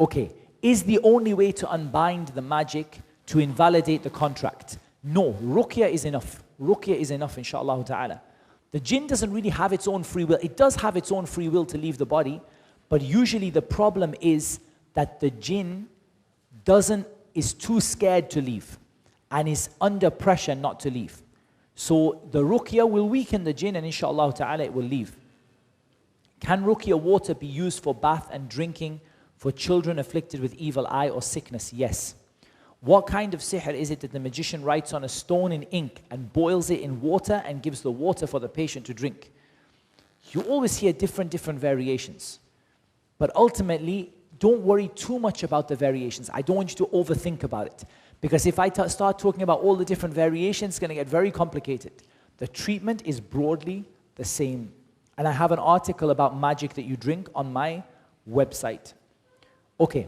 Okay, is the only way to unbind the magic to invalidate the contract? No, Ruqya is enough. Ruqya is enough, Insha'Allah ta'ala. The jinn doesn't really have its own free will. It does have its own free will to leave the body, but usually the problem is that the jinn is too scared to leave and is under pressure not to leave. So the Ruqya will weaken the jinn and Insha'Allah ta'ala it will leave. Can Ruqya water be used for bath and drinking for children afflicted with evil eye or sickness? Yes. What kind of sihr is it that the magician writes on a stone in ink and boils it in water and gives the water for the patient to drink? You always hear different variations. But ultimately, don't worry too much about the variations. I don't want you to overthink about it. Because if I start talking about all the different variations, it's going to get very complicated. The treatment is broadly the same. And I have an article about magic that you drink on my website. Okay,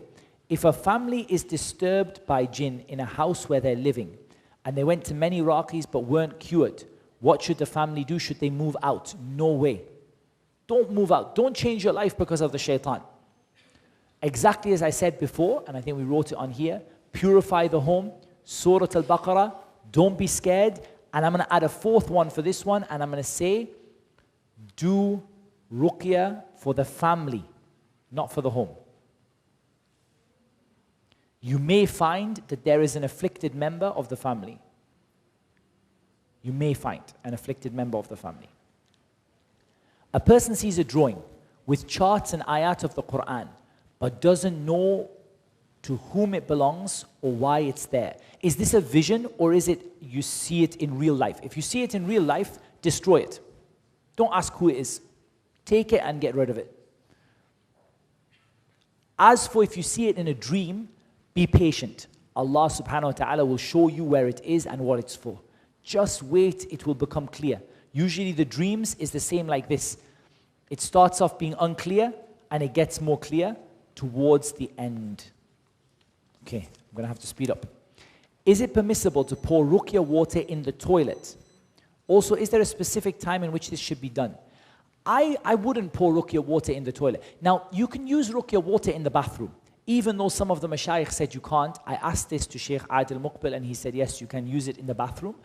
if a family is disturbed by jinn in a house where they're living, and they went to many raqis but weren't cured, what should the family do? Should they move out? No way. Don't move out. Don't change your life because of the shaitan. Exactly as I said before, and I think we wrote it on here, purify the home, Surah Al-Baqarah, don't be scared, and I'm going to add a fourth one for this one, and I'm going to say, do Ruqya for the family, not for the home. You may find that there is an afflicted member of the family. You may find an afflicted member of the family. A person sees a drawing with charts and ayat of the Quran, but doesn't know to whom it belongs or why it's there. Is this a vision or is it you see it in real life? If you see it in real life, destroy it. Don't ask who it is. Take it and get rid of it. As for if you see it in a dream, be patient. Allah subhanahu wa ta'ala will show you where it is and what it's for. Just wait, it will become clear. Usually the dreams is the same like this. It starts off being unclear and it gets more clear towards the end. Okay, I'm going to have to speed up. Is it permissible to pour Ruqya water in the toilet? Also, is there a specific time in which this should be done? I wouldn't pour Ruqya water in the toilet. Now, you can use Ruqya water in the bathroom. Even though some of the mashayikh said you can't, I asked this to Sheikh Adil Muqbil and he said, yes, you can use it in the bathroom.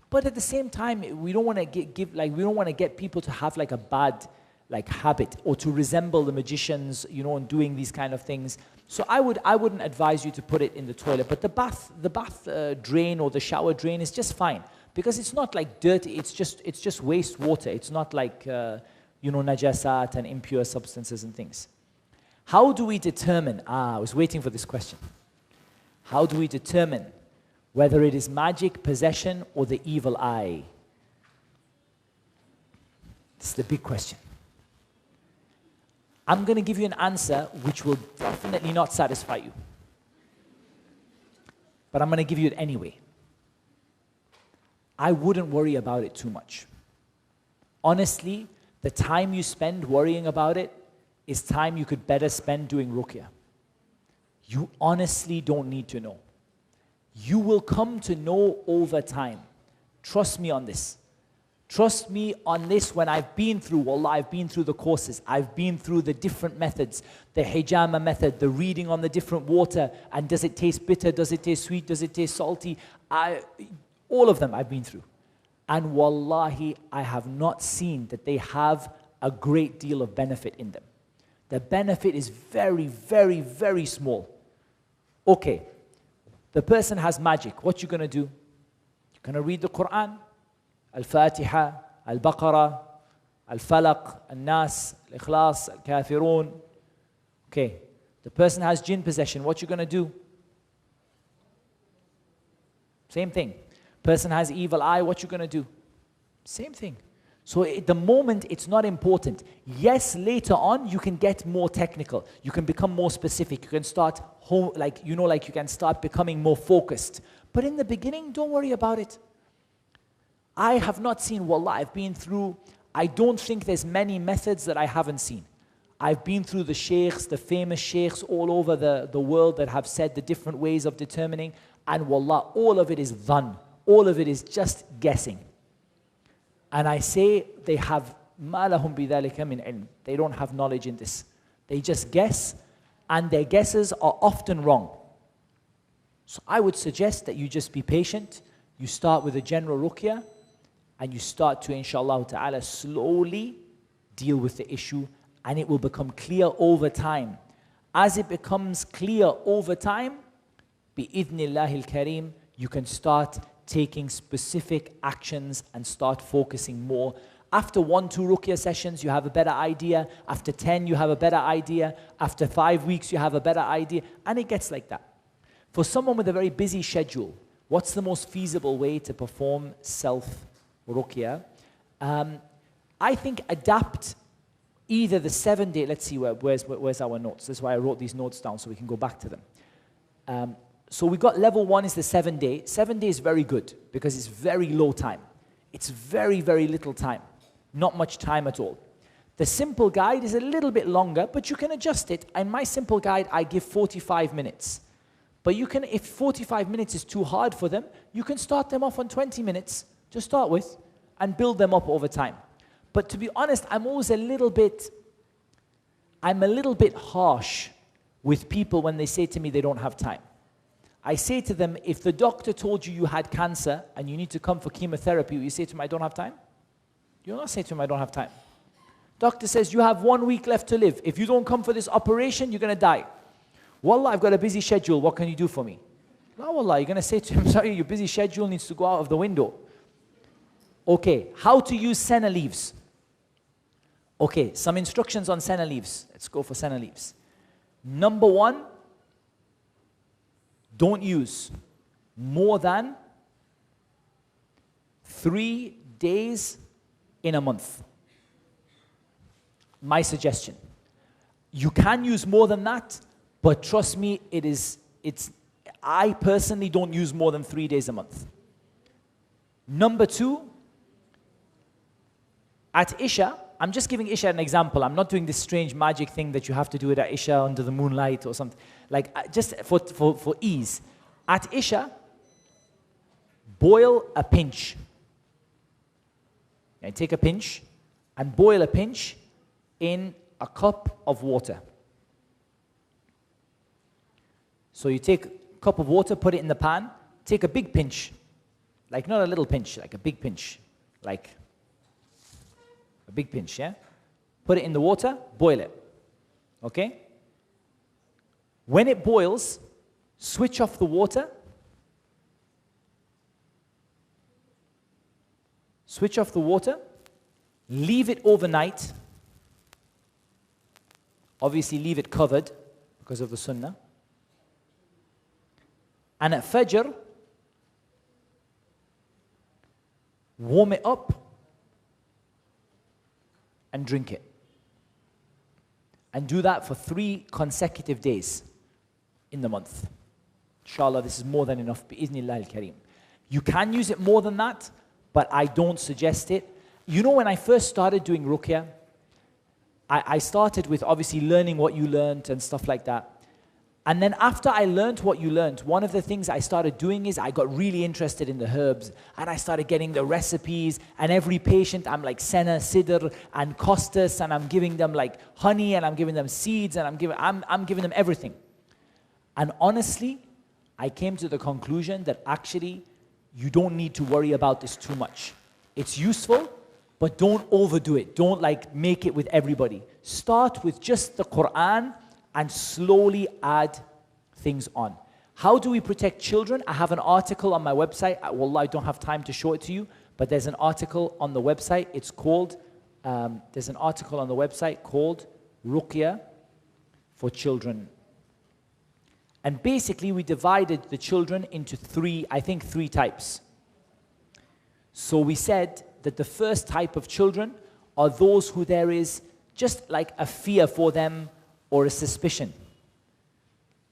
But at the same time, we don't want to get people to have like a bad habit or to resemble the magicians, in doing these kind of things. So I wouldn't advise you to put it in the toilet. But the bath drain or the shower drain is just fine because it's not like dirty. It's just waste water. It's not like najasat and impure substances and things. How do we determine? I was waiting for this question. How do we determine whether it is magic, possession, or the evil eye? This is the big question. I'm going to give you an answer which will definitely not satisfy you. But I'm going to give you it anyway. I wouldn't worry about it too much. Honestly, the time you spend worrying about it is time you could better spend doing Ruqya. You honestly don't need to know. You will come to know over time. Trust me on this. Trust me on this when I've been through, wallah, I've been through the courses. I've been through the different methods, the hijama method, the reading on the different water, and does it taste bitter, does it taste sweet, does it taste salty? All of them I've been through. And wallahi, I have not seen that they have a great deal of benefit in them. The benefit is very, very, very small. Okay, the person has magic. What you going to do? You're going to read the Quran, Al-Fatiha, Al-Baqarah, Al-Falaq, Al-Nas, Al-Ikhlas, Al-Kafirun. Okay, the person has jinn possession. What you going to do? Same thing. Person has evil eye. What you going to do? Same thing. So at the moment, it's not important. Yes, later on, you can get more technical. You can become more specific. You can start, you can start becoming more focused. But in the beginning, don't worry about it. I have not seen, wallah, I've been through, I don't think there's many methods that I haven't seen. I've been through the sheikhs, the famous sheikhs all over the world that have said the different ways of determining. And wallah, all of it is dhan. All of it is just guessing. And I say they have مَا لَهُمْ بِذَلِكَ مِنْ عِلْمٍ. They don't have knowledge in this. They just guess and their guesses are often wrong. So I would suggest that you just be patient. You start with a general ruqya, and you start to, Insha'Allah ta'ala, slowly deal with the issue, and it will become clear over time. As it becomes clear over time, bi'idhnillahil kareem, you can start taking specific actions and start focusing more. After 1-2 ruqya sessions, you have a better idea. After 10, you have a better idea. After 5 weeks, you have a better idea. And it gets like that. For someone with a very busy schedule, what's the most feasible way to perform self-ruqya? I think adapt either the 7-day, let's see, where's our notes? That's why I wrote these notes down so we can go back to them. So we got level 1 is the 7-day. 7 days is very good because it's very low time. It's very, very little time. Not much time at all. The simple guide is a little bit longer, but you can adjust it. In my simple guide, I give 45 minutes. But you can, if 45 minutes is too hard for them, you can start them off on 20 minutes to start with and build them up over time. But to be honest, I'm a little bit harsh with people when they say to me they don't have time. I say to them, if the doctor told you you had cancer and you need to come for chemotherapy, you say to him, I don't have time? You don't say to him, I don't have time. Doctor says, you have 1 week left to live. If you don't come for this operation, you're going to die. Wallah, I've got a busy schedule. What can you do for me? No, Wallah, you're going to say to him, sorry, your busy schedule needs to go out of the window. Okay, how to use senna leaves. Okay, some instructions on senna leaves. Let's go for senna leaves. Number 1, don't use more than 3 days in a month. My suggestion. You can use more than that, but trust me, I personally don't use more than 3 days a month. Number 2, at Isha, I'm just giving Isha an example. I'm not doing this strange magic thing that you have to do it at Isha under the moonlight or something. Like, just for ease. At Isha, boil a pinch. And take a pinch and boil a pinch in a cup of water. So you take a cup of water, put it in the pan, take a big pinch, like not a little pinch, like a big pinch, like a big pinch, yeah? Put it in the water, boil it, okay? When it boils, switch off the water, leave it overnight, obviously leave it covered because of the sunnah, and at Fajr, warm it up and drink it. And do that for 3 consecutive days in the month. Inshallah, this is more than enough. Bi'idhnillah al-kareem. You can use it more than that, but I don't suggest it. You know, when I first started doing ruqya, I started with obviously learning what you learned and stuff like that. And then after I learned what you learned, one of the things I started doing is I got really interested in the herbs, and I started getting the recipes, and every patient I'm like senna, sidr and costus, and I'm giving them like honey, and I'm giving them seeds, and I'm giving them everything. And honestly, I came to the conclusion that actually you don't need to worry about this too much. It's useful, but don't overdo it. Don't like make it with everybody. Start with just the Quran and slowly add things on. How do we protect children? I have an article on my website. Wallah, I don't have time to show it to you, but there's an article on the website. It's called, Ruqya for Children. And basically, we divided the children into 3 types. So we said that the first type of children are those who there is just like a fear for them, or a suspicion.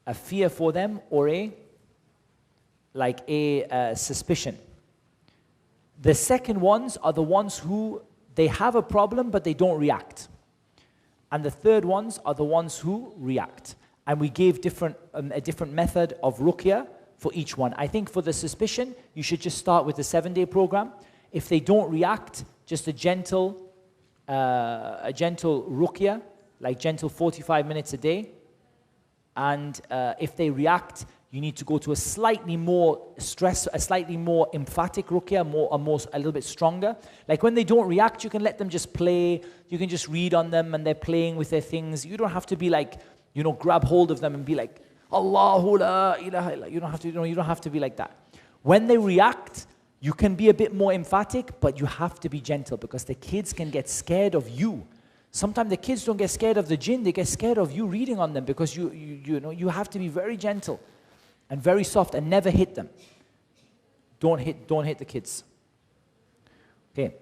A fear for them, or a suspicion. The second ones are the ones who they have a problem but they don't react. And the third ones are the ones who react. And we gave a different method of ruqya for each one. I think for the suspicion, you should just start with the 7-day program. If they don't react, just a gentle ruqya, like gentle 45 minutes a day, And if they react, you need to go to a slightly more emphatic ruqya, a little bit stronger. Like when they don't react, you can let them just play. You can just read on them and they're playing with their things. You don't have to be like, grab hold of them and be like, Allahu la ilaha illa. You don't have to be like that. When they react, you can be a bit more emphatic, but you have to be gentle because the kids can get scared of you. Sometimes the kids don't get scared of the jinn, they get scared of you reading on them because you have to be very gentle and very soft and never hit them. Don't hit the kids. Okay.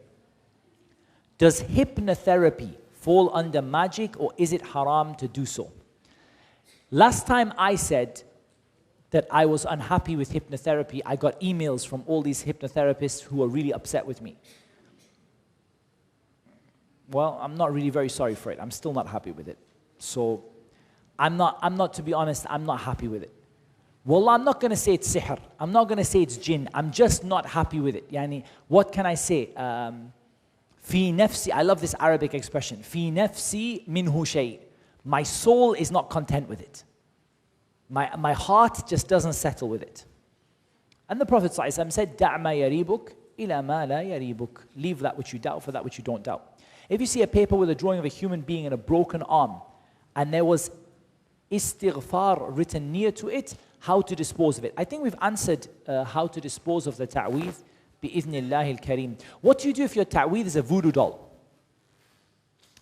Does hypnotherapy fall under magic or is it haram to do so? Last time I said that I was unhappy with hypnotherapy, I got emails from all these hypnotherapists who were really upset with me. Well, I'm not really very sorry for it. I'm still not happy with it. So I'm not, to be honest, I'm not happy with it. Wallah, I'm not going to say it's sihr. I'm not going to say it's jinn. I'm just not happy with it. Yani, what can I say? Fi nafsi, I love this Arabic expression. Fi nafsi minhu shay. My soul is not content with it. My heart just doesn't settle with it. And the Prophet ﷺ said, دَعْ مَا يَرِيبُكْ إِلَى مَا لَا يَرِيبُكْ. Leave that which you doubt for that which you don't doubt. If you see a paper with a drawing of a human being and a broken arm, and there was istighfar written near to it, how to dispose of it. I think we've answered how to dispose of the ta'weez bi-idhnillahi al-kareem. What do you do if your ta'weez is a voodoo doll?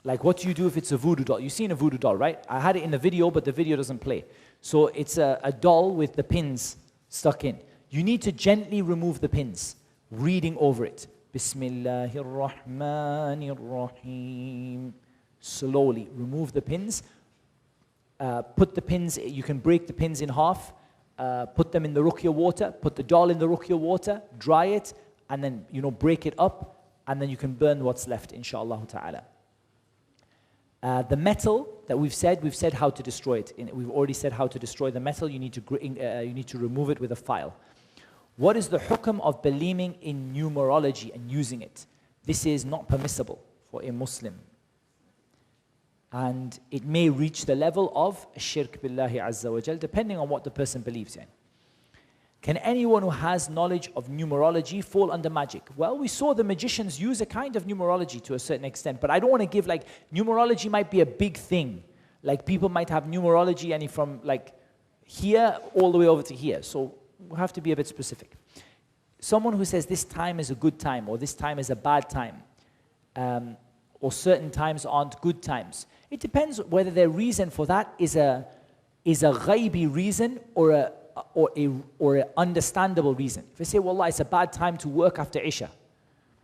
Like what do you do if it's a voodoo doll? You've seen a voodoo doll, right? I had it in the video, but the video doesn't play. So it's a doll with the pins stuck in. You need to gently remove the pins, reading over it. Bismillahir Rahmanir Rahim. Slowly remove the pins. Put the pins, you can break the pins in half. Put them in the ruqya water, put the doll in the ruqya water, dry it, and then, break it up, and then you can burn what's left, Insha'Allah ta'ala. The metal that we've said how to destroy it. We've already said how to destroy the metal. You need to remove it with a file. What is the hukm of believing in numerology and using it? This is not permissible for a Muslim. And it may reach the level of shirk billahi azza wa jal, depending on what the person believes in. Can anyone who has knowledge of numerology fall under magic? Well, we saw the magicians use a kind of numerology to a certain extent, but I don't want to give numerology might be a big thing. Like people might have numerology and from here all the way over to here. So we have to be a bit specific. Someone who says this time is a good time or this time is a bad time, or certain times aren't good times. It depends whether their reason for that is a ghaibi reason or an understandable reason. If they say, Wallah, it's a bad time to work after Isha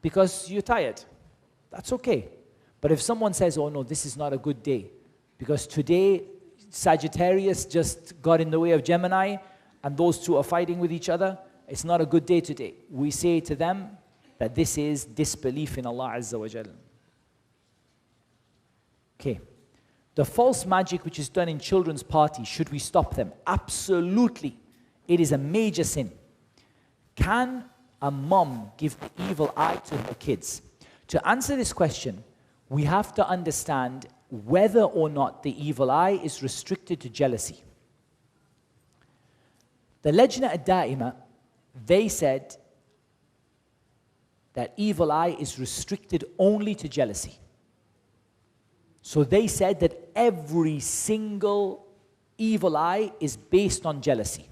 because you're tired, that's okay. But if someone says, oh no, this is not a good day because today Sagittarius just got in the way of Gemini and those two are fighting with each other, it's not a good day today. We say to them that this is disbelief in Allah Azza wa Jal. Okay. The false magic which is done in children's parties, should we stop them? Absolutely. It is a major sin. Can a mom give the evil eye to her kids? To answer this question, we have to understand whether or not the evil eye is restricted to jealousy. The Lajna ad-Da'ima, they said that evil eye is restricted only to jealousy. So they said that every single evil eye is based on jealousy.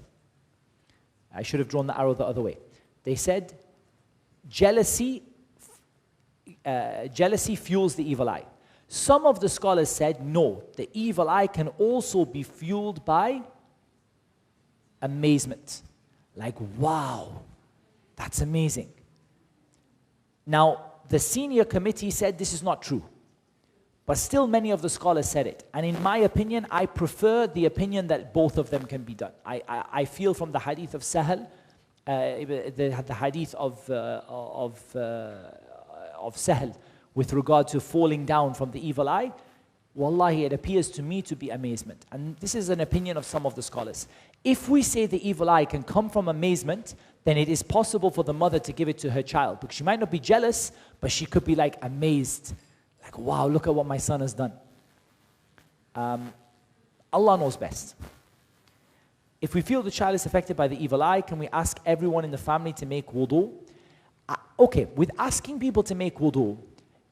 I should have drawn the arrow the other way. They said jealousy fuels the evil eye. Some of the scholars said no, the evil eye can also be fueled by amazement. Like, wow, that's amazing. Now, the senior committee said this is not true. But still many of the scholars said it. And in my opinion, I prefer the opinion that both of them can be done. I feel from the hadith of Sahal, the hadith of Sahal with regard to falling down from the evil eye, wallahi, it appears to me to be amazement. And this is an opinion of some of the scholars. If we say the evil eye can come from amazement, then it is possible for the mother to give it to her child. Because she might not be jealous, but she could be like amazed. Like, wow, look at what my son has done. Allah knows best. If we feel the child is affected by the evil eye, can we ask everyone in the family to make wudu? Okay, with asking people to make wudu,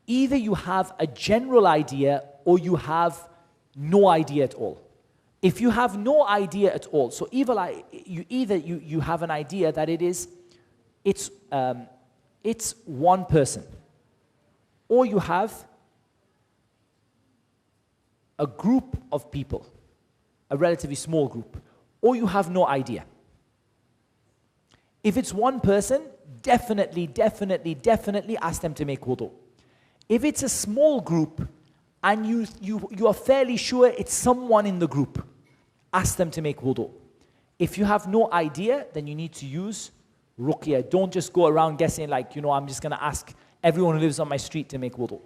either you have a general idea or you have no idea at all. If you have no idea at all, so evil eye, you have an idea that it's one person, or you have a group of people, a relatively small group, or you have no idea. If it's one person, definitely ask them to make wudu. If it's a small group and you are fairly sure it's someone in the group, ask them to make wudu. If you have no idea, then you need to use ruqya. Don't just go around guessing like, I'm just going to ask everyone who lives on my street to make wudu.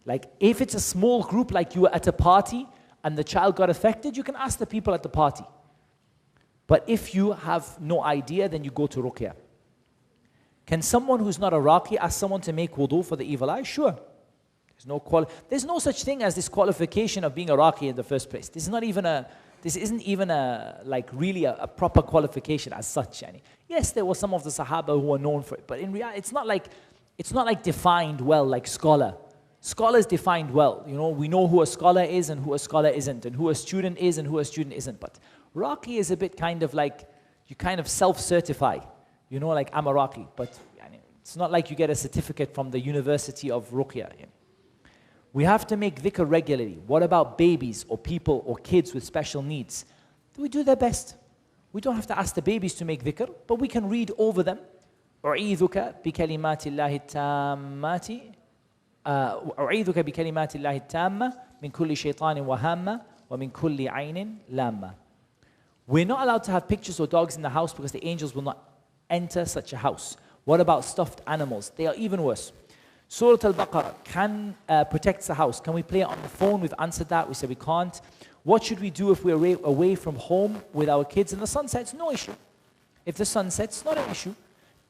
Like if it's a small group, like you were at a party and the child got affected, you can ask the people at the party. But if you have no idea, then you go to ruqya. Can someone who's not a raqi ask someone to make wudu for the evil eye? Sure. There's no such thing as this qualification of being a raqi in the first place. This isn't even really a proper qualification as such. Yes, there were some of the Sahaba who were known for it, but in reality, it's not like defined well like scholar. Scholars defined well. We know who a scholar is and who a scholar isn't, and who a student is and who a student isn't. But raqi is a bit kind of like you kind of self-certify. Like I'm a raqi, but it's not like you get a certificate from the University of Ruqya. We have to make dhikr regularly. What about babies or people or kids with special needs? We do their best. We don't have to ask the babies to make dhikr, but we can read over them. أعيذك بكلمات الله التامات أعيذك بكلمات الله التامة من كل شيطان وهامة ومن كل عين لامة. We're not allowed to have pictures or dogs in the house because the angels will not enter such a house. What about stuffed animals? They are even worse. Surah Al-Baqarah protects the house. Can we play it on the phone? We've answered that. We said we can't. What should we do if we're away from home with our kids and the sun sets? No issue. If the sun sets, not an issue.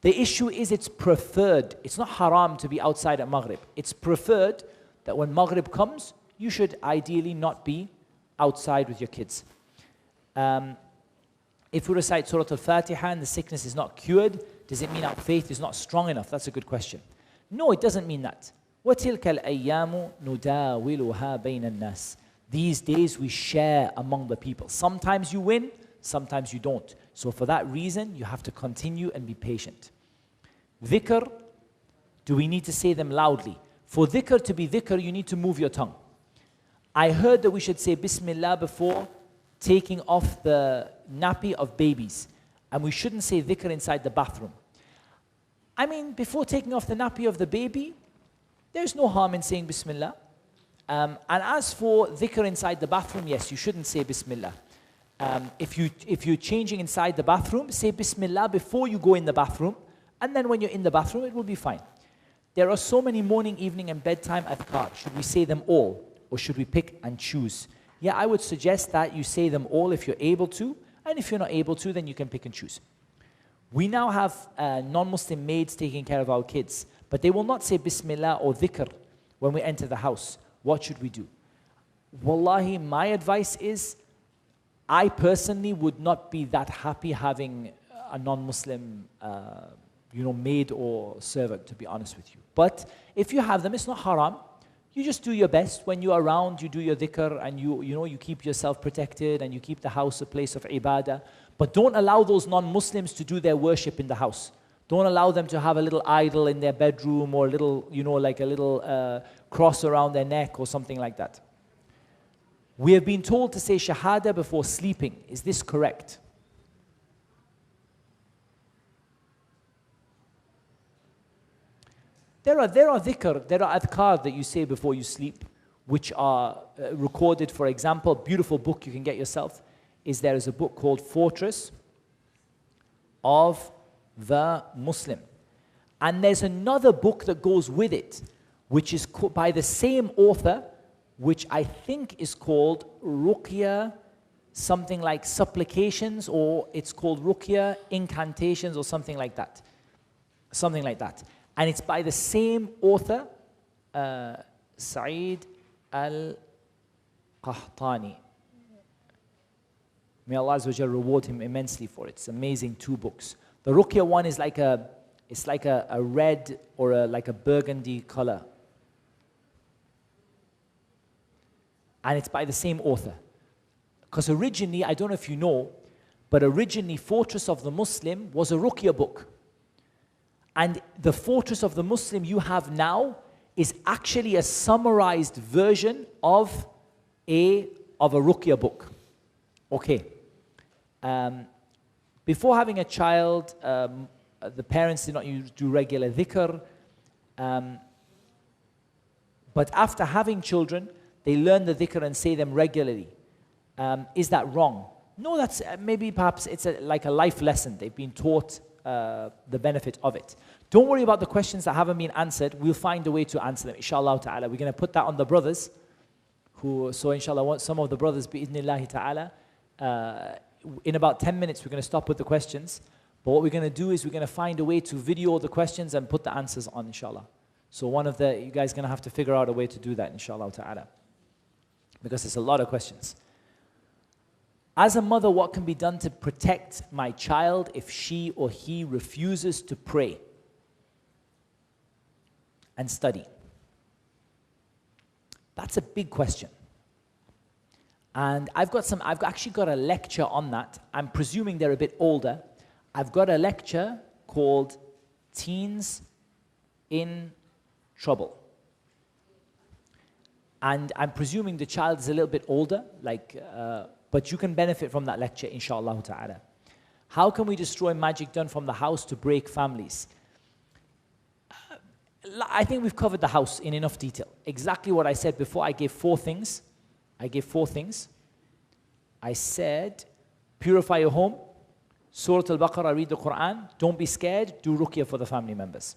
The issue is it's preferred. It's not haram to be outside at Maghrib. It's preferred that when Maghrib comes, you should ideally not be outside with your kids. If we recite Surah Al-Fatiha and the sickness is not cured, does it mean our faith is not strong enough? That's a good question. No, it doesn't mean that. وَتِلْكَ الْأَيَّامُ نُدَاوِلُهَا بَيْنَ النَّاسِ. These days we share among the people. Sometimes you win, sometimes you don't. So for that reason, you have to continue and be patient. Dhikr, do we need to say them loudly? For dhikr to be dhikr, you need to move your tongue. I heard that we should say Bismillah before taking off the nappy of babies. And we shouldn't say dhikr inside the bathroom. Before taking off the nappy of the baby, there's no harm in saying Bismillah. And as for dhikr inside the bathroom, yes, you shouldn't say Bismillah. If you're changing inside the bathroom, say Bismillah before you go in the bathroom. And then when you're in the bathroom, it will be fine. There are so many morning, evening, and bedtime adhkar. Should we say them all? Or should we pick and choose? Yeah, I would suggest that you say them all if you're able to. And if you're not able to, then you can pick and choose. We now have non-Muslim maids taking care of our kids. But they will not say Bismillah or dhikr when we enter the house. What should we do? Wallahi, my advice is, I personally would not be that happy having a non-Muslim maid or servant, to be honest with you. But if you have them, it's not haram. You just do your best. When you're around, you do your dhikr and you keep yourself protected and you keep the house a place of ibadah. But don't allow those non-Muslims to do their worship in the house. Don't allow them to have a little idol in their bedroom or a little, like a little cross around their neck or something like that. We have been told to say Shahada before sleeping. Is this correct? There are dhikr, there are adhkar that you say before you sleep, which are recorded. For example, a beautiful book you can get yourself there is a book called Fortress of the Muslim. And there's another book that goes with it, which is by the same author, which I think is called Ruqya, something like supplications, or it's called Ruqya incantations or something like that. Something like that. And it's by the same author, Sa'id al-Qahtani. May Allah Azza wa Jal reward him immensely for it. It's amazing 2 books. The Ruqya one is like a red or like a burgundy color. And it's by the same author. Because originally, I don't know if you know, but originally Fortress of the Muslim was a Ruqya book. And the Fortress of the Muslim you have now is actually a summarized version of a Ruqya book. Okay. Before having a child, the parents did not do regular dhikr. But after having children, they learn the dhikr and say them regularly. Is that wrong? No, that's maybe perhaps it's like a life lesson. They've been taught the benefit of it. Don't worry about the questions that haven't been answered. We'll find a way to answer them, inshallah ta'ala. We're going to put that on the brothers. So inshallah, some of the brothers, bi'idhnillahi ta'ala, in about 10 minutes, we're going to stop with the questions. But what we're going to do is we're going to find a way to video the questions and put the answers on, inshallah. So you guys are going to have to figure out a way to do that, inshallah ta'ala. Because it's a lot of questions. As a mother, what can be done to protect my child if she or he refuses to pray and study? That's a big question. And I've actually got a lecture on that. I'm presuming they're a bit older. I've got a lecture called Teens in Trouble. And I'm presuming the child is a little bit older, but you can benefit from that lecture, inshallah ta'ala. How can we destroy magic done from the house to break families? I think we've covered the house in enough detail. Exactly what I said before. I gave 4 things. I said, purify your home, Surah Al-Baqarah, read the Quran, don't be scared, do Ruqya for the family members.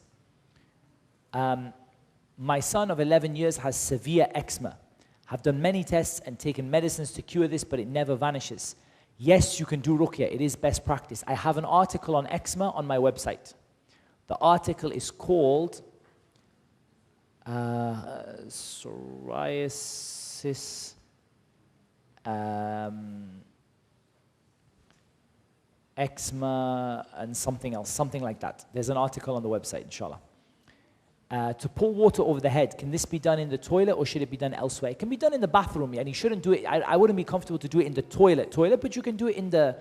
My son of 11 years has severe eczema. Have done many tests and taken medicines to cure this, but it never vanishes. Yes, you can do Ruqya. It is best practice. I have an article on eczema on my website. The article is called Psoriasis eczema and something else, something like that. There's an article on the website, inshallah. To pour water over the head, can this be done in the toilet or should it be done elsewhere? It can be done in the bathroom, and you shouldn't do it. I wouldn't be comfortable to do it in the toilet, but you can do it in the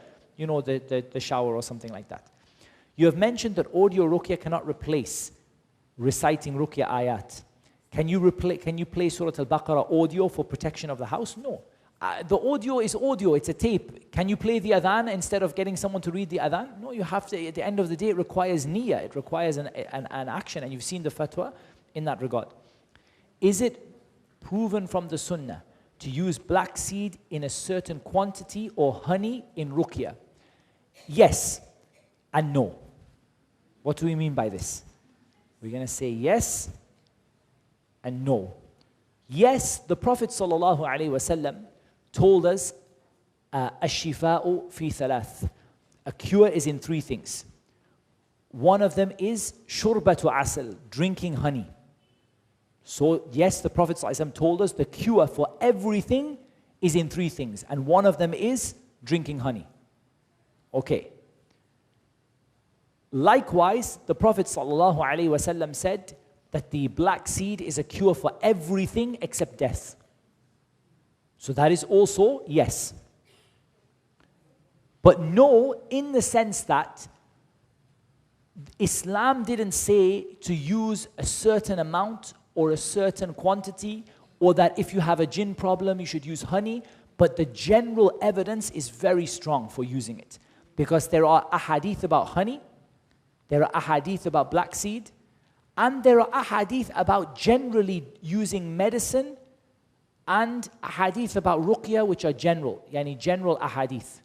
shower or something like that. You have mentioned that audio Ruqya cannot replace reciting Ruqya ayat. Can you play Surah Al-Baqarah audio for protection of the house? No. The audio is audio, it's a tape. Can you play the adhan instead of getting someone to read the adhan? No, you have to, at the end of the day, it requires niyyah, it requires an action, and you've seen the fatwa in that regard. Is it proven from the sunnah to use black seed in a certain quantity or honey in Ruqya? Yes and no. What do we mean by this? We're going to say yes and no. Yes, the Prophet ﷺ told us, "Ash-shifa'u fi thalath." A cure is in 3 things. One of them is shurbatu asal, drinking honey. So yes, the Prophet ﷺ told us the cure for everything is in 3 things, and one of them is drinking honey. Okay. Likewise, the Prophet ﷺ said that the black seed is a cure for everything except death. So that is also yes. But no, in the sense that Islam didn't say to use a certain amount or a certain quantity, or that if you have a jinn problem, you should use honey. But the general evidence is very strong for using it. Because there are ahadith about honey, there are ahadith about black seed, and there are ahadith about generally using medicine, and ahadith about ruqya, which are general, yani general ahadith.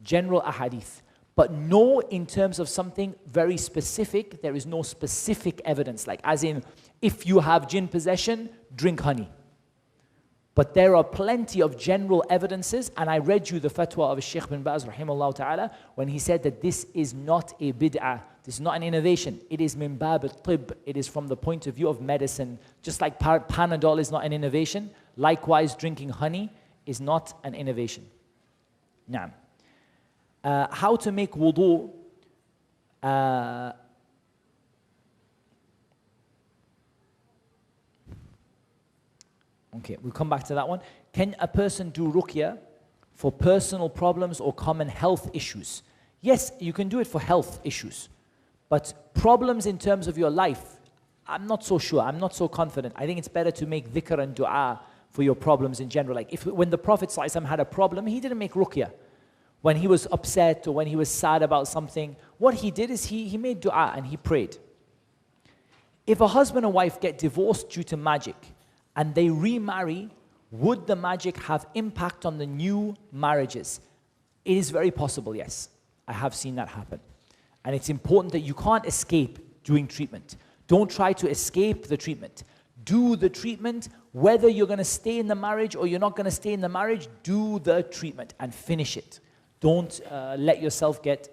General ahadith. But no, in terms of something very specific, there is no specific evidence, like as in, if you have jinn possession, drink honey. But there are plenty of general evidences, and I read you the fatwa of Shaykh bin Baz rahimahullah ta'ala when he said that this is not a bid'ah, this is not an innovation, it is min bab al-tib, it is from the point of view of medicine. Just like Panadol is not an innovation, likewise drinking honey is not an innovation. Naam. How to make wudu. Okay, we'll come back to that one. Can a person do ruqya for personal problems or common health issues? Yes, you can do it for health issues. But problems in terms of your life, I'm not so sure. I'm not so confident. I think it's better to make dhikr and dua for your problems in general. Like when the Prophet ﷺ had a problem, he didn't make ruqya. When he was upset or when he was sad about something, what he did is he made dua and he prayed. If a husband and wife get divorced due to magic and they remarry, would the magic have impact on the new marriages? It is very possible, yes. I have seen that happen. And it's important that you can't escape doing treatment. Don't try to escape the treatment. Do the treatment, whether you're going to stay in the marriage or you're not going to stay in the marriage, do the treatment and finish it. Don't let yourself get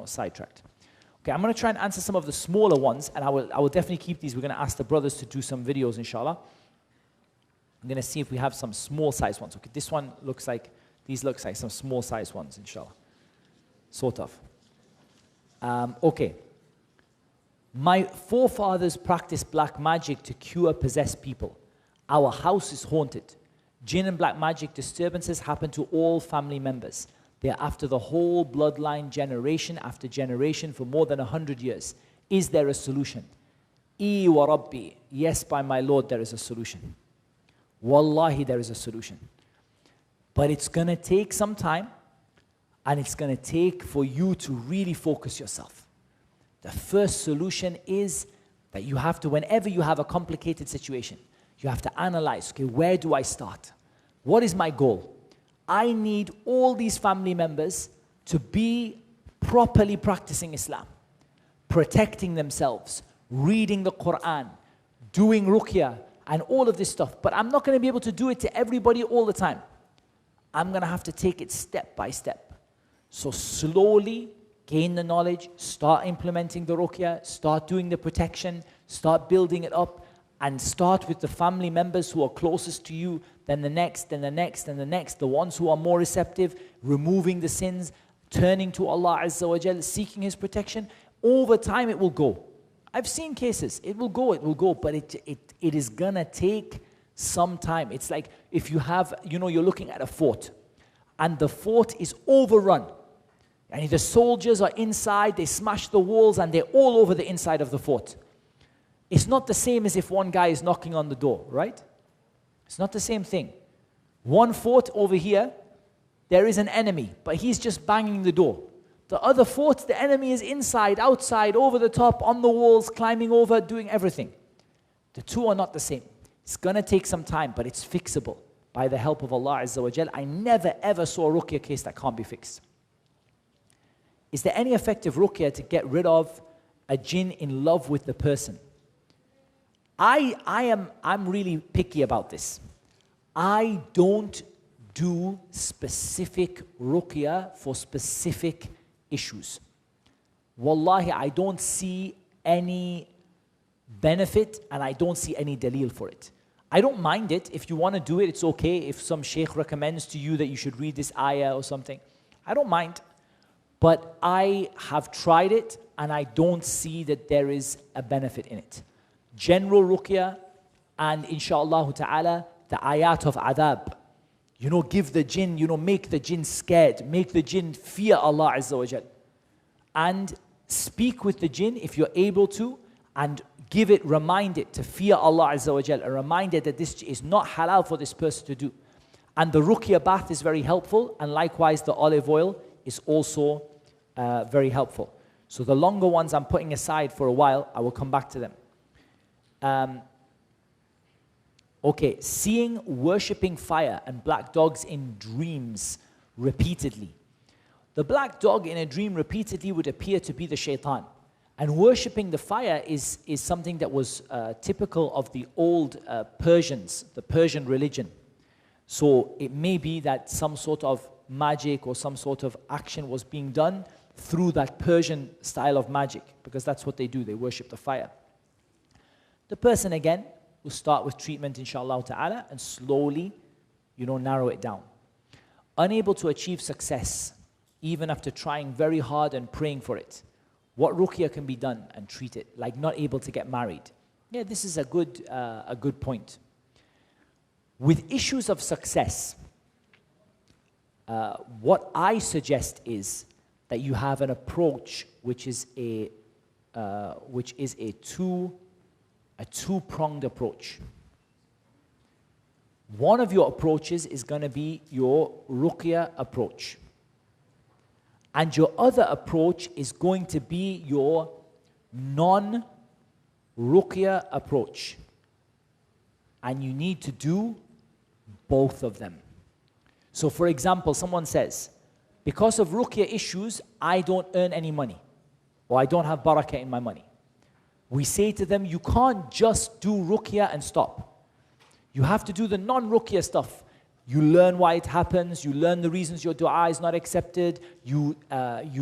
sidetracked. Okay, I'm going to try and answer some of the smaller ones, and I will definitely keep these. We're going to ask the brothers to do some videos, inshallah. I'm going to see if we have some small size ones. Okay, this one looks like, these looks like some small size ones, inshallah. Sort of. Okay. My forefathers practiced black magic to cure possessed people. Our house is haunted. Jinn and black magic disturbances happen to all family members. They are after the whole bloodline, generation after generation, for more than 100 years. Is there a solution? Wa Rabbi. Yes, by my Lord, there is a solution. Wallahi, there is a solution. But it's going to take some time, and it's going to take for you to really focus yourself. The first solution is that you have to, whenever you have a complicated situation, you have to analyze, okay, where do I start? What is my goal? I need all these family members to be properly practicing Islam, protecting themselves, reading the Quran, doing ruqya, and all of this stuff. But I'm not going to be able to do it to everybody all the time. I'm going to have to take it step by step. So slowly gain the knowledge, start implementing the ruqya, start doing the protection, start building it up, and start with the family members who are closest to you, then the next, then the next, then the next, the ones who are more receptive, removing the sins, turning to Allah Azza wa Jal, seeking His protection. Over time it will go. I've seen cases, it will go, but it is gonna take some time. It's like if you have, you're looking at a fort, and the fort is overrun. And the soldiers are inside, they smash the walls, and they're all over the inside of the fort. It's not the same as if one guy is knocking on the door, right? It's not the same thing. One fort over here, there is an enemy, but he's just banging the door. The other fort, the enemy is inside, outside, over the top, on the walls, climbing over, doing everything. The two are not the same. It's going to take some time, but it's fixable by the help of Allah Azza wa Jal. I never ever saw a ruqya case that can't be fixed. Is there any effective ruqya to get rid of a jinn in love with the person? I'm really picky about this. I don't do specific ruqya for specific issues. Wallahi, I don't see any benefit and I don't see any daleel for it. I don't mind it. If you want to do it, it's okay. If some sheikh recommends to you that you should read this ayah or something, I don't mind. But I have tried it and I don't see that there is a benefit in it. General ruqya and Insha'Allah ta'ala, the ayat of adab. Give the jinn, make the jinn scared, make the jinn fear Allah Azza wa Jal. And speak with the jinn if you're able to, and remind it to fear Allah Azza wa Jal, a reminder that this is not halal for this person to do. And the ruqya bath is very helpful, and likewise the olive oil is also very helpful. So the longer ones I'm putting aside for a while, I will come back to them. Okay, seeing worshipping fire and black dogs in dreams repeatedly. The black dog in a dream repeatedly would appear to be the shaitan. And worshipping the fire is something that was typical of the old Persians, the Persian religion. So it may be that some sort of magic or some sort of action was being done through that Persian style of magic, because that's what they do, they worship the fire. The person again will start with treatment, inshallah ta'ala, and slowly, narrow it down. unable to achieve success, even after trying very hard and praying for it, what ruqya can be done and treat it, like not able to get married? Yeah, this is a good point. With issues of success, what I suggest is that you have an approach which is a two-pronged approach. One of your approaches is going to be your ruqya approach. And your other approach is going to be your non-ruqya approach. And you need to do both of them. So for example, someone says, because of ruqya issues, I don't earn any money, or I don't have barakah in my money. We say to them, you can't just do ruqya and stop. You have to do the non-ruqya stuff. You learn why it happens, you learn the reasons your dua is not accepted, you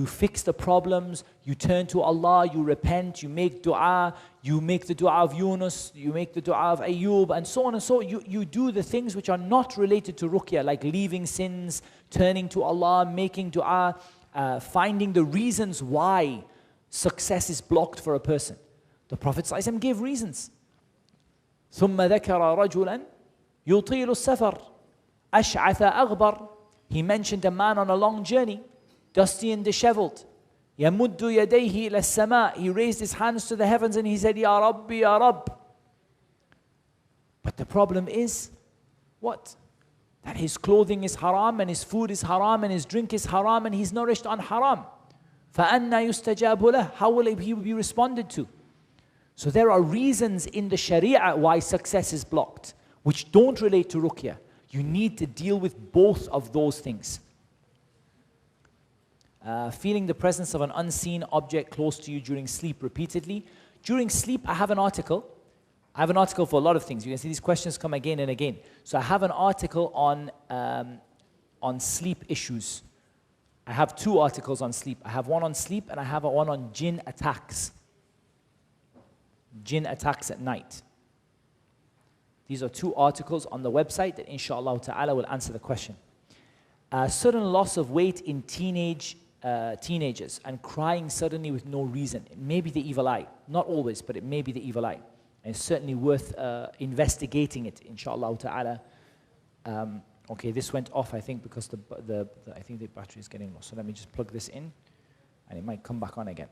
fix the problems, you turn to Allah, you repent, you make dua, you make the dua of Yunus, you make the dua of Ayyub, and so on and so on. You do the things which are not related to ruqya, like leaving sins, turning to Allah, making dua, finding the reasons why success is blocked for a person. The Prophet ﷺ gave reasons. ثُمَّ ذَكَرَ رَجُلًا يُطِيلُ السَّفَرِ أشعث أغبر. He mentioned a man on a long journey, dusty and disheveled. يمد يديه إلى السماء. He raised his hands to the heavens and he said, Ya Rabbi, Ya Rabb. But the problem is, what? That his clothing is haram and his food is haram and his drink is haram and he's nourished on haram. فَأَنَّا يُسْتَجَابُ لَهُ. How will he be responded to? So there are reasons in the Sharia why success is blocked, which don't relate to ruqya. You need to deal with both of those things. Feeling the presence of an unseen object close to you during sleep repeatedly. During sleep, I have an article. I have an article for a lot of things. You can see these questions come again and again. So I have an article on sleep issues. I have two articles on sleep. I have one on sleep and I have one on jinn attacks. Jinn attacks at night. These are two articles on the website that Insha'Allah ta'ala will answer the question. Sudden loss of weight in teenagers and crying suddenly with no reason. It may be the evil eye. Not always, but it may be the evil eye. And it's certainly worth investigating it, Insha'Allah ta'ala. Okay, this went off, I think, because I think the battery is getting low. So let me just plug this in, and it might come back on again.